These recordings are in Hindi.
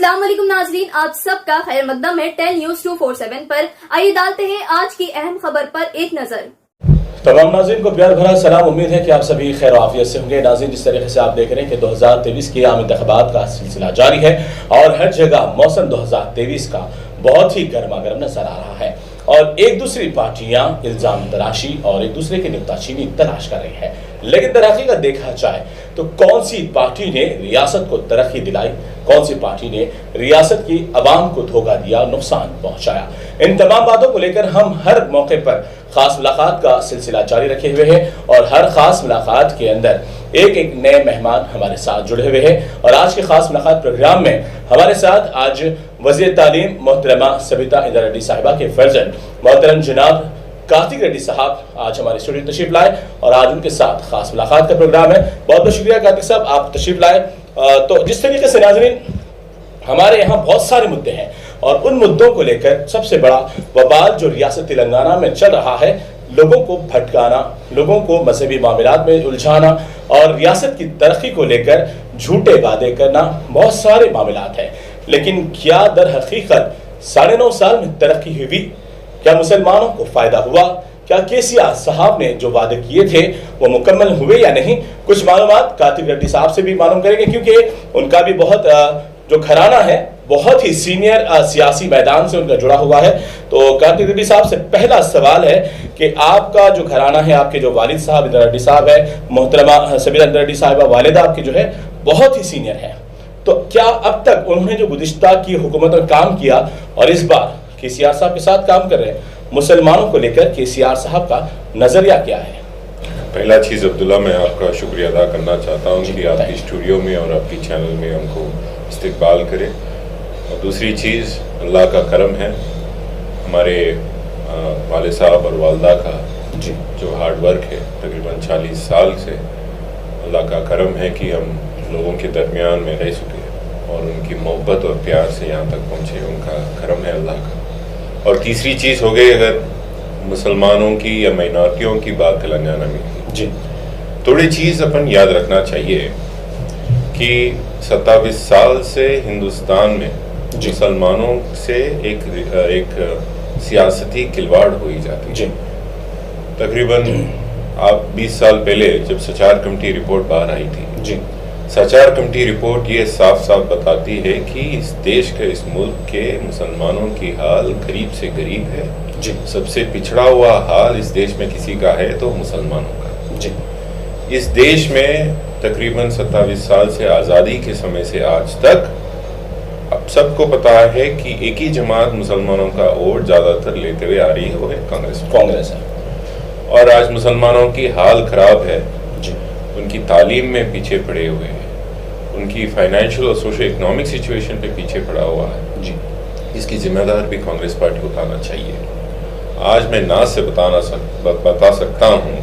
अस्सलाम वालेकुम नाजरीन, आप सबका खैर मकदम है 10 न्यूज 247 पर। आइए डालते हैं आज की अहम खबर पर एक नजर। तमाम नाज़रीन को प्यार भरा सलाम। उम्मीद है कि आप सभी खैर आफियत से होंगे। नाज़रीन, जिस तरीके से आप देख रहे हैं कि 2023 के आम इंतखाबात का सिलसिला जारी है और हर जगह मौसम 2023 का बहुत ही गर्मा गर्म नजर आ रहा है और एक दूसरी पार्टियां इल्जाम तराशी और एक दूसरे की नुक्ताचीनी तलाश कर रही है। लेकिन दरअसल देखा जाए तो कौन सी पार्टी ने रियासत को तरक्की दिलाई, कौन सी पार्टी ने रियासत की आवाम को धोखा दिया, नुकसान पहुंचाया, इन तमाम बातों को लेकर हम हर मौके पर खास मुलाकात का सिलसिला जारी रखे हुए हैं और हर खास मुलाकात के अंदर एक एक नए मेहमान हमारे साथ जुड़े हुए हैं। और आज के खास मुलाकात प्रोग्राम में हमारे साथ आज वज़ीर तालीम मोहतरमा सबिता इंदिरा रेड्डी साहिबा के फर्जंद मोहतरम जनाब कार्तिक रेड्डी साहब आज हमारे स्टूडियो तशरीफ लाए और आज उनके साथ खास मुलाकात का प्रोग्राम है। बहुत बहुत शुक्रिया कार्तिक साहब, आप तशरीफ लाए। तो जिस तरीके से नाज़रीन हमारे यहाँ बहुत सारे मुद्दे हैं और उन मुद्दों को लेकर सबसे बड़ा वबाल जो रियासत तेलंगाना में चल रहा है, लोगों को भटकाना, लोगों को मजहबी मामलात में उलझाना और रियासत की तरक्की को लेकर झूठे वादे करना, बहुत सारे मामलात हैं। लेकिन क्या दर हकीकत 9.5 साल में तरक्की हुई? क्या मुसलमानों को फायदा हुआ? क्या केसीआर साहब ने जो वादे किए थे वो मुकम्मल हुए या नहीं? कुछ मालूमात कार्तिक रेड्डी साहब से भी मालूम करेंगे क्योंकि उनका भी बहुत जो घराना है बहुत ही सीनियर सियासी मैदान से उनका जुड़ा हुआ है। तो कार्तिक रेड्डी साहब से पहला सवाल है कि आपका जो घराना है, आपके जो वालिद साहब इंदिरा रेड्डी साहब है, मोहतरमा सबिता इंदिरा रेड्डी साहिबा वालिदा आपकी जो है बहुत ही सीनियर है, तो क्या अब तक उन्होंने जो गुज़िश्ता की हुकूमत में काम किया और इस बार केसीआर साहब के साथ काम कर रहे हैं, मुसलमानों को लेकर केसीआर साहब का नजरिया क्या है? पहला चीज़ अब्दुल्ला, मैं आपका शुक्रिया अदा करना चाहता हूँ कि आपकी स्टूडियो में और आपकी चैनल में हमको इस्तकबाल करें। और दूसरी चीज़, अल्लाह का करम है, हमारे वाले साहब और वालदा का जो हार्ड वर्क है तकरीबन 40 साल से, अल्लाह का करम है कि हम लोगों के दरमियान में रह सके और उनकी मोहब्बत और प्यार से यहाँ तक पहुँचे, उनका करम है अल्लाह का। और तीसरी चीज़ हो गई, अगर मुसलमानों की या माइनॉरिटियों की बात तेलंगाना में जी, थोड़ी चीज़ अपन याद रखना चाहिए कि 27 साल से हिंदुस्तान में मुसलमानों से एक सियासती खिलवाड़ हुई जाती है। तकरीबन आप 20 साल पहले जब सचार कमेटी रिपोर्ट बाहर आई थी जी, सचार कमेटी रिपोर्ट ये साफ साफ बताती है कि इस देश के, इस मुल्क के मुसलमानों की हाल गरीब से गरीब है जी। सबसे पिछड़ा हुआ हाल इस देश में किसी का है तो मुसलमानों का जी। इस देश में तकरीबन 27 साल से आज़ादी के समय से आज तक अब सबको पता है कि एक ही जमात मुसलमानों का वोट ज़्यादातर लेते हुए आ रही है, वो है कांग्रेस है। और आज मुसलमानों की हाल खराब है जी, उनकी तालीम में पीछे पड़े हुए हैं, उनकी फाइनेंशियल और सोशो इकनॉमिक सिचुएशन पे पीछे पड़ा हुआ है जी। इसकी जिम्मेदार भी कांग्रेस पार्टी को उठाना चाहिए। आज मैं नाज से बता सकता हूँ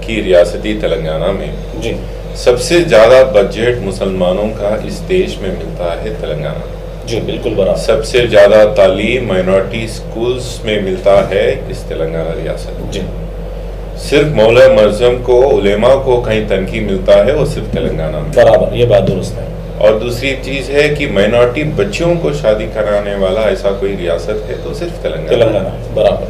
कि रियासती तेलंगाना में जी सबसे ज़्यादा बजट मुसलमानों का इस देश में मिलता है तेलंगाना जी, बिल्कुल बराबर। सबसे ज़्यादा तालीम माइनॉरिटी स्कूल्स में मिलता है इस तेलंगाना रियासत जी। सिर्फ मौला मरज़म को, उलेमा को कहीं तनकी मिलता है, वो सिर्फ तेलंगाना में। बराबर, ये बात दुरुस्त है। और दूसरी चीज़ है कि माइनॉरिटी बच्चियों को शादी कराने वाला ऐसा कोई रियासत है तो सिर्फ तेलंगाना। बराबर।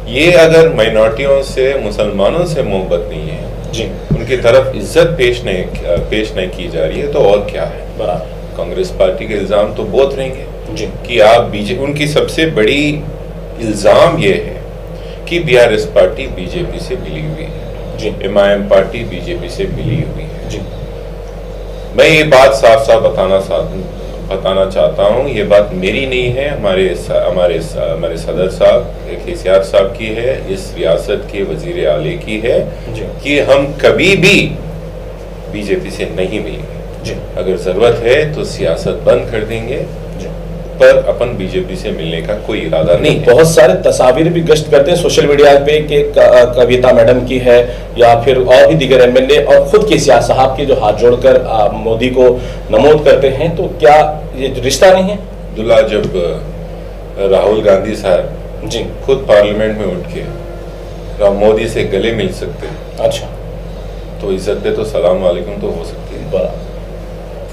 ये अगर माइनॉरिटियों से, मुसलमानों से मोहब्बत नहीं है जी, उनकी तरफ इज्जत पेश नहीं की जा रही है तो और क्या है? बराबर। कांग्रेस पार्टी के इल्ज़ाम तो बहुत रहेंगे जी कि आप उनकी सबसे बड़ी इल्ज़ाम ये है कि बीआरएस पार्टी बीजेपी से मिली हुई है जी, एमआईएम पार्टी बीजेपी से मिली हुई है जी। मैं ये बात साफ साफ बताना चाहता हूँ, ये बात मेरी नहीं है, हमारे सदर साहब केसीआर साहब की है, इस रियासत के वजीर आले की है कि हम कभी भी बीजेपी से नहीं मिलेंगे जी। अगर जरूरत है तो सियासत बंद कर देंगे जी, पर अपन बीजेपी से मिलने का कोई इरादा नहीं है। बहुत सारे तस्वीर भी गश्त करते हैं सोशल मीडिया पे कि कविता मैडम की है या फिर और भी दीगर एमएलए और खुद केसीआर साहब के जो हाथ जोड़कर मोदी को नमोद करते हैं, तो क्या ये रिश्ता नहीं है? अब्दुल्ला, जब राहुल गांधी साहब जी खुद पार्लियामेंट में उठ के मोदी से गले मिल सकते हैं, अच्छा, तो इज्जत पे तो सलाम वालेकुम तो हो सकती है।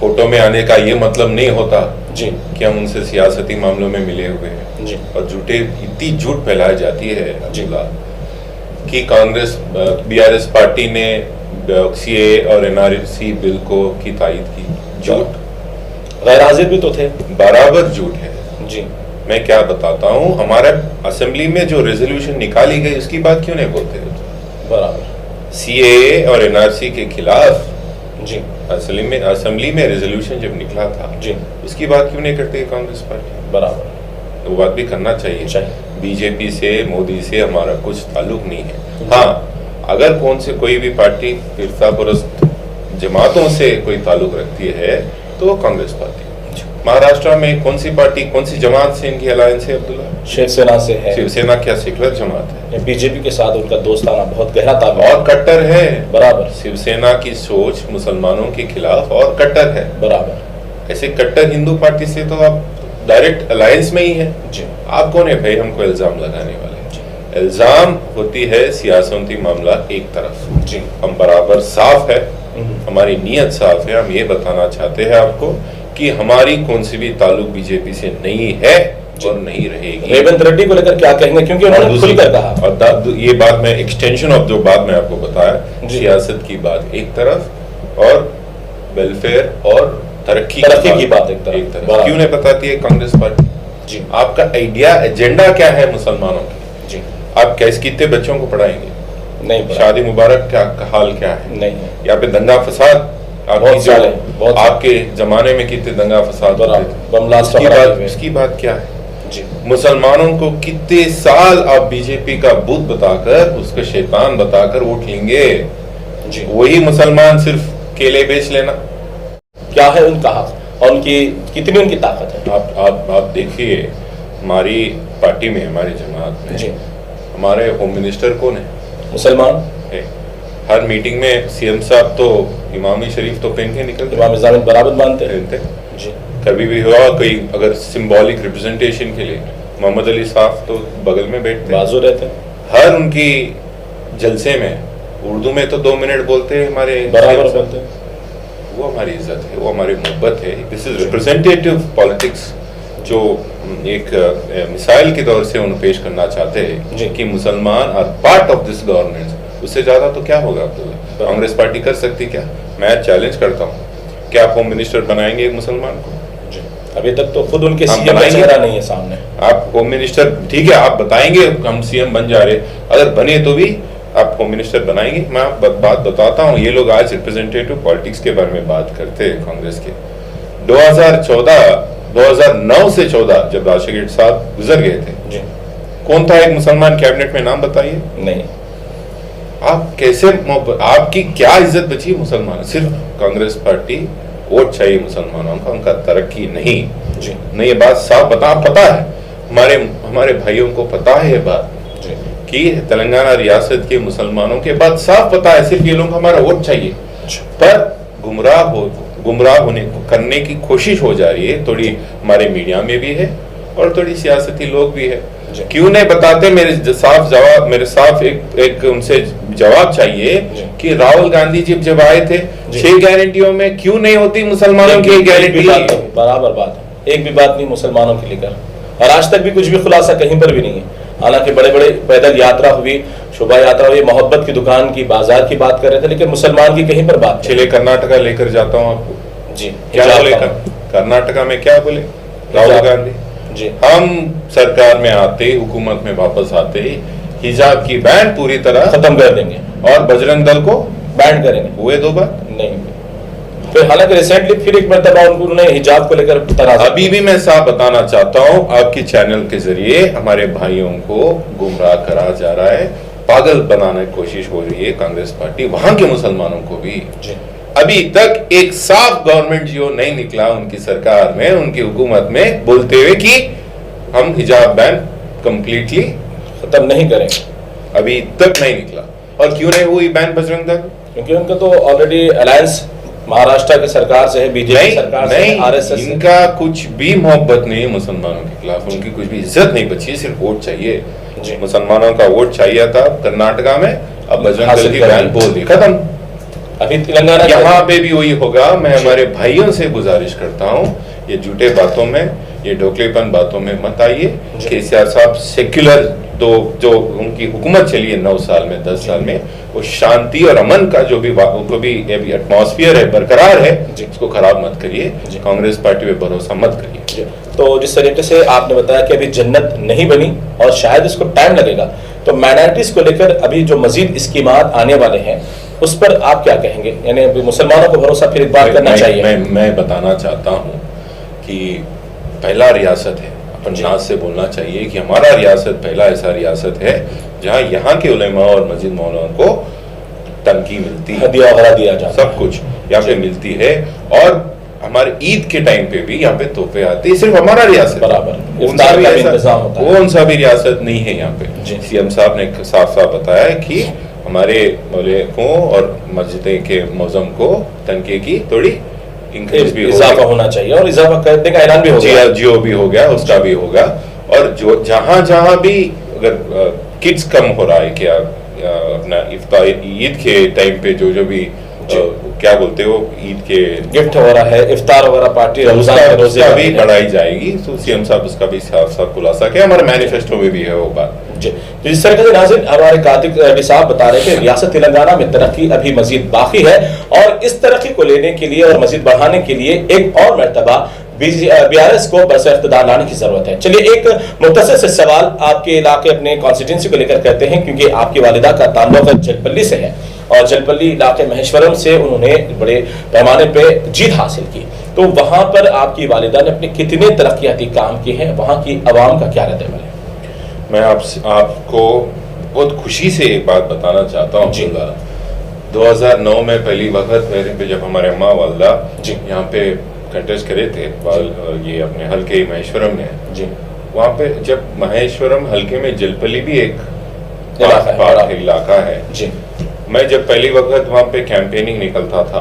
फोटो में आने का ये मतलब नहीं होता जी कि हम उनसे सियासती मामलों में मिले हुए हैं। जी और इतनी झूठ फैलाई जाती है अब्दुल्ला कि कांग्रेस बीआरएस पार्टी ने सीए और एनआरसी बिल को की तायद की। झूठ, गैर हाजिर भी तो थे। बराबर झूठ है जी। मैं क्या बताता हूँ, हमारे असेंबली में जो रेजोल्यूशन निकाली गई उसकी बात क्यों नहीं बोलते? बराबर। सीए और एनआरसी के खिलाफ जी असेंबली में रेजोल्यूशन जब निकला था जी, उसकी बात क्यों नहीं करती कांग्रेस पार्टी? बराबर, तो वो बात भी करना चाहिए। बीजेपी से, मोदी से हमारा कुछ ताल्लुक नहीं है। हाँ, अगर कोई भी पार्टी फिरकापरस्त जमातों से कोई ताल्लुक रखती है तो वो कांग्रेस पार्टी। महाराष्ट्र में कौन सी पार्टी, कौन सी जमात से इनकी अलायंस है अब्दुल्ला? शिवसेना से है। शिवसेना क्या सेकुलर जमात है? बीजेपी के साथ उनका दोस्ताना बहुत गहरा ताल्लुक और कट्टर है। बराबर। शिवसेना की सोच मुसलमानों के खिलाफ और कट्टर है। बराबर। ऐसे कट्टर हिंदू पार्टी से तो आप डायरेक्ट अलायंस में ही है। जी। आप कौन है भाई हमको इल्जाम लगाने वाले? इल्जाम होती है सियासती मामला एक तरफ। जी। हम बराबर साफ है, हमारी नीयत साफ है। हम ये बताना चाहते हैं आपको कि हमारी कौन सी भी ताल्लुक बीजेपी से नहीं है और नहीं रहेगी। रेवंत रेड्डी को लेकर क्या कहेंगे, क्योंकि उन्होंने खुलकर कहा। और ये बात मैं एक्सटेंशन ऑफ जो बात मैं आपको बताया, सियासत की बात एक तरफ और वेलफेयर और तरक्की की बात एक तरफ क्यों नहीं बताती है कांग्रेस पार्टी? जी। आपका आइडिया, एजेंडा क्या है मुसलमानों की? जी। आप कैसे कितने बच्चों को पढ़ाएंगे? नहीं। शादी मुबारक का हाल क्या है? नहीं। यहाँ पे दंगा फसाद आपके जमाने में कितने दंगा फसाद उसकी बात क्या है? जी। मुसलमानों को कितने साल आप बीजेपी का बुत बताकर, उसको शैतान बताकर वोट लेंगे? जी। वही मुसलमान सिर्फ केले बेच लेना क्या है उनका हक और उनकी कितनी उनकी ताकत है? आप देखिए, हमारी पार्टी में, हमारी जमात में जी। हमारे होम मिनिस्टर कौन है? मुसलमान है। हर मीटिंग में सीएम साहब तो इमामी शरीफ तो पहन के निकलते, इमाम ज़मीन बराबर मानते हैं। जी। कभी भी हुआ कोई अगर सिंबॉलिक रिप्रेजेंटेशन के लिए मोहम्मद अली साहब तो बगल में बैठते, बाजू रहते। हर उनकी जलसे में उर्दू में तो 2 मिनट बोलते हैं, हमारे बराबर बोलते हैं। वो हमारी इज्जत है, वो हमारी मोहब्बत है। दिस इज रिप्रेजेंटेटिव पॉलिटिक्स जो एक मिसाइल के तौर से उन्हें पेश करना चाहते हैं कि मुसलमान are part of this government. उससे ज्यादा तो क्या होगा अब्दुल्ला? कांग्रेस पार्टी कर सकती क्या? मैं चैलेंज करता हूँ, क्या आप होम मिनिस्टर बनाएंगे एक मुसलमान को? जी। अभी तक तो खुद उनके सीएम का चेहरा नहीं है सामने। आप होम मिनिस्टर, ठीक है, आप बताएंगे हम सीएम बन जा रहे, अगर बने तो भी आप होम मिनिस्टर बनाएंगे? मैं आप बात बताता हूँ, ये लोग आज रिप्रेजेंटेटिव पॉलिटिक्स के बारे में बात करते हैं कांग्रेस के। 2009 से 14 जब राशिद साहब गुजर गए थे जी। कौन था एक मुसलमान कैबिनेट में? नाम बताइए। नहीं। आप कैसे, आपकी क्या इज्जत बची मुसलमान? सिर्फ कांग्रेस पार्टी वोट चाहिए मुसलमानों का, उनका तरक्की नहीं। जी। नहीं, ये बात साफ पता है, हमारे भाइयों को पता है ये बात जी। कि तेलंगाना रियासत के मुसलमानों के बात साफ पता है, सिर्फ ये लोग हमारा वोट चाहिए। पर गुमराह होने करने की कोशिश हो जा रही है, थोड़ी हमारे मीडिया में भी है और थोड़ी सियासती लोग भी है। क्यों नहीं बताते? मेरे साफ एक उनसे जवाब चाहिए कि राहुल गांधी जब आए थे 6 गारंटियों में क्यों नहीं होती मुसलमानों की गारंटी? बराबर बात है, एक भी बात नहीं मुसलमानों के लेकर, और आज तक भी कुछ भी खुलासा कहीं पर भी नहीं है। हालांकि बड़े बड़े पैदल यात्रा हुई, शोभा यात्रा हुई, मोहब्बत की दुकान की, बाजार की बात कर रहे थे, लेकिन मुसलमान की कहीं पर बात। चलिए कर्नाटका लेकर जाता हूँ आपको। जी। क्या बोले कर्नाटका में? क्या बोले राहुल गांधी? जी। हम सरकार में आते, हुकूमत में वापस आते, हिजाब की बैन पूरी तरह खत्म कर देंगे और बजरंग दल को बैन करेंगे। हुए 2 बार नहीं। फिर हालांकि रिसेंटली फिर एक मरतबा उन्होंने हिजाब को लेकर तराजा। अभी भी मैं साफ बताना चाहता हूं, आपके चैनल के जरिए हमारे भाइयों को गुमराह करा जा रहा है, पागल बनाने की कोशिश हो रही है कांग्रेस पार्टी, वहां के मुसलमानों को भी। जी। अभी तक एक साफ गवर्नमेंट जियो नहीं निकला उनकी सरकार में, उनकी हुकूमत में, बोलते हुए कि हम हिजाब बैन कंप्लीटली खत्म नहीं करेंगे। अभी तक नहीं निकला। और क्यों नहीं हुई बैन बजरंग दल? क्योंकि उनका तो ऑलरेडी अलायंस महाराष्ट्र की सरकार से है, बीजेपी सरकार से, आरएसएस से। इनका कुछ भी मोहब्बत नहीं है मुसलमानों के खिलाफ, उनकी कुछ भी इज्जत नहीं बची, सिर्फ वोट चाहिए। मुसलमानों का वोट चाहिए था कर्नाटका में, अब बजरंग दल की बैन बोल दी, खत्म। अभी तेलंगाना यहाँ पे भी वही होगा। मैं हमारे भाइयों से गुजारिश करता हूँ, ये झूठे बातों में, ये ढोकलेपन बातों में मत आइए। केसीआर साहब सेक्युलर जो उनकी हुकूमत चली है 9 साल में 10 साल में, वो शांति और अमन का जो भी एटमॉस्फेयर है बरकरार है, इसको खराब मत करिए। कांग्रेस पार्टी पे भरोसा मत करिए। तो जिस तरीके से आपने बताया कि अभी जन्नत नहीं बनी और शायद इसको टाइम लगेगा, तो माइनॉरिटीज को लेकर अभी जो मजीद स्कीमात आने वाले हैं उस पर आप क्या कहेंगे? यानी अभी मुसलमानों को भरोसा फिर एक बार करना चाहिए। मैं बताना चाहता हूँ कि पहला रियासत है, अपन नाज से बोलना चाहिए कि हमारा रियासत पहला ऐसा रियासत है जहाँ यहाँ के उलेमा और मस्जिद मौलाना को तनकी मिलती है, हदिया वगैरह दिया जाता है, सब कुछ यहाँ पे मिलती है। और हमारे ईद के टाइम पे भी यहाँ पे तोहफे आते हैं। सिर्फ हमारा रियासत बराबर इफ्तार का भी इंतजाम होता है, कौन सा भी रियासत नहीं है यहाँ पे। सीएम साहब ने साफ साफ बताया कि हमारे मौलवियों और मस्जिद के मौजम को तनके की थोड़ी इंक्रीज भी इजाफा होना चाहिए और इजाफा करने का ऐलान भी हो गया, जियो भी हो गया, उसका भी होगा। और जो जहां भी अगर किड्स कम हो रहा है क्या, अपना इफ्तार ईद के टाइम पे जो भी क्या बोलते हो, ईद के गिफ्ट हो रहा है, इफ्तार वगैरह पार्टी, उसका भी बढ़ाई जाएगी। तो सीएम साहब उसका भी साफ साफ खुलासा किया, हमारे मैनिफेस्टो में भी है वो बात। जी, जिस तरह से नाज़रीन हमारे कार्तिक रेड्डी साहब बता रहे थे, रियासत तेलंगाना में तरक्की अभी मजीद बाकी है और इस तरक्की को लेने के लिए और मजीद बढ़ाने के लिए एक और मर्तबा बीआरएस को बरसर इख्तिदार लाने की जरूरत है। चलिए एक मुख्तसर से सवाल आपके इलाके अपने कॉन्स्टिट्यूंसी को लेकर करते हैं, क्योंकि आपकी वालिदा का ताल्लुक जलपल्ली से है और जलपल्ली इलाके महेश्वरम से उन्होंने बड़े पैमाने पे जीत हासिल की। तो वहां पर आपकी वालिदा ने अपने कितने तरक्याती काम किए हैं, वहां की आवाम का क्या रद्द-ए-अमल है? मैं आपको बहुत खुशी से एक बात बताना चाहता हूँ। 2009 में पहली वक्त मेरे पे जब हमारे अम्मा वालदा यहाँ पे कंटेस्ट करे थे, ये अपने हल्के महेश्वरम में, वहाँ पे जब महेश्वरम हल्के में जलपल्ली भी एक इलाका है जी। मैं जब पहली वक्त वहाँ पे कैंपेनिंग निकलता था,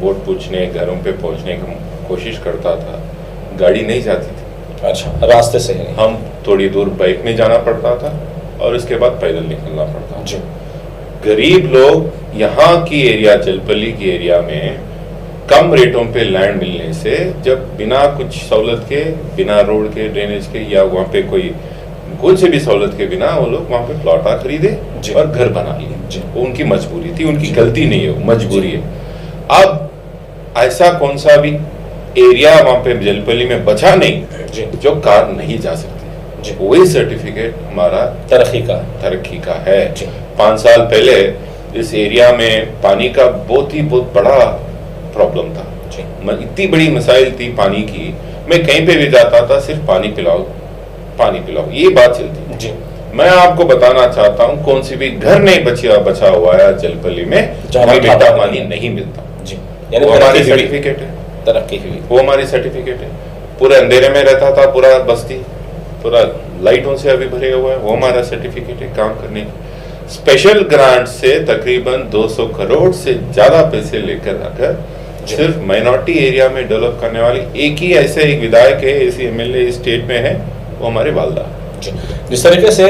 वोट पूछने, घरों पे पहुँचने की कोशिश करता था, गाड़ी नहीं जाती थी। अच्छा, रास्ते से है? हम थोड़ी दूर बाइक में जाना पड़ता था और उसके बाद पैदल निकलना पड़ता था। गरीब लोग यहाँ की एरिया, जलपल्ली की एरिया में कम रेटों पे लैंड मिलने से, जब बिना कुछ सहूलत के, बिना रोड के, ड्रेनेज के, या वहाँ पे कोई से भी सहूलत के बिना वो लोग वहाँ पे प्लॉटा खरीदे और घर बना लिए। वो उनकी मजबूरी थी, उनकी गलती नहीं है, वो मजबूरी है। अब ऐसा कौन सा भी एरिया वहाँ पे जलपल्ली में बचा नहीं जो कार नहीं जा सकती। वही सर्टिफिकेट हमारा तरक्की का है। 5 साल पहले इस एरिया में पानी का बहुत बड़ा प्रॉब्लम था। इतनी बड़ी मसाइल थी पानी की, मैं कहीं पे भी जाता था सिर्फ पानी पिलाओ, ये बात चलती जी। मैं आपको बताना चाहता हूँ, कौन सी भी घर नहीं बचा हुआ है जलपल्ली में जहाँ मीठा पानी नहीं मिलता जी। वो हमारी सर्टिफिकेट है, तरक्की हुई, वो हमारी सर्टिफिकेट है। पूरे अंधेरे में रहता था पूरा बस्ती, पूरा लाइटों से अभी भरे हुआ है, वो हमारा सर्टिफिकेट है काम करने की। स्पेशल ग्रांट से तकरीबन 200 करोड़ से ज्यादा पैसे लेकर आकर सिर्फ माइनॉरिटी एरिया में डेवलप करने वाली एक ही ऐसे एक विधायक है, ऐसी एमएलए स्टेट में है, वो हमारे वालदा। जिस तरीके से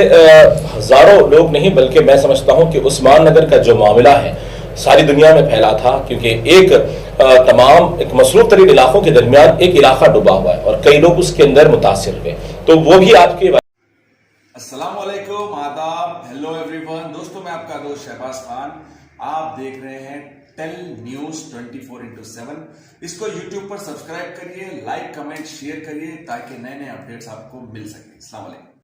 हजारों लोग नहीं बल्कि मैं समझता हूं कि उस्मान नगर का जो मामला है सारी दुनिया में फैला था, क्योंकि एक मसरूफ तरीन इलाकों के दरमियान एक इलाका डूबा हुआ है और कई लोग उसके अंदर मुतासिर हुए, तो वो भी आपके। अस्सलाम वालेकुम, आदाब, हेलो एवरीवन। दोस्तों, मैं आपका दोस्त शहबाज खान, आप देख रहे हैं टेल न्यूज 24/7। इसको यूट्यूब पर सब्सक्राइब करिए, लाइक कमेंट शेयर करिए ताकि नए नए अपडेट्स आपको मिल सके। अस्सलाम वालेकुम।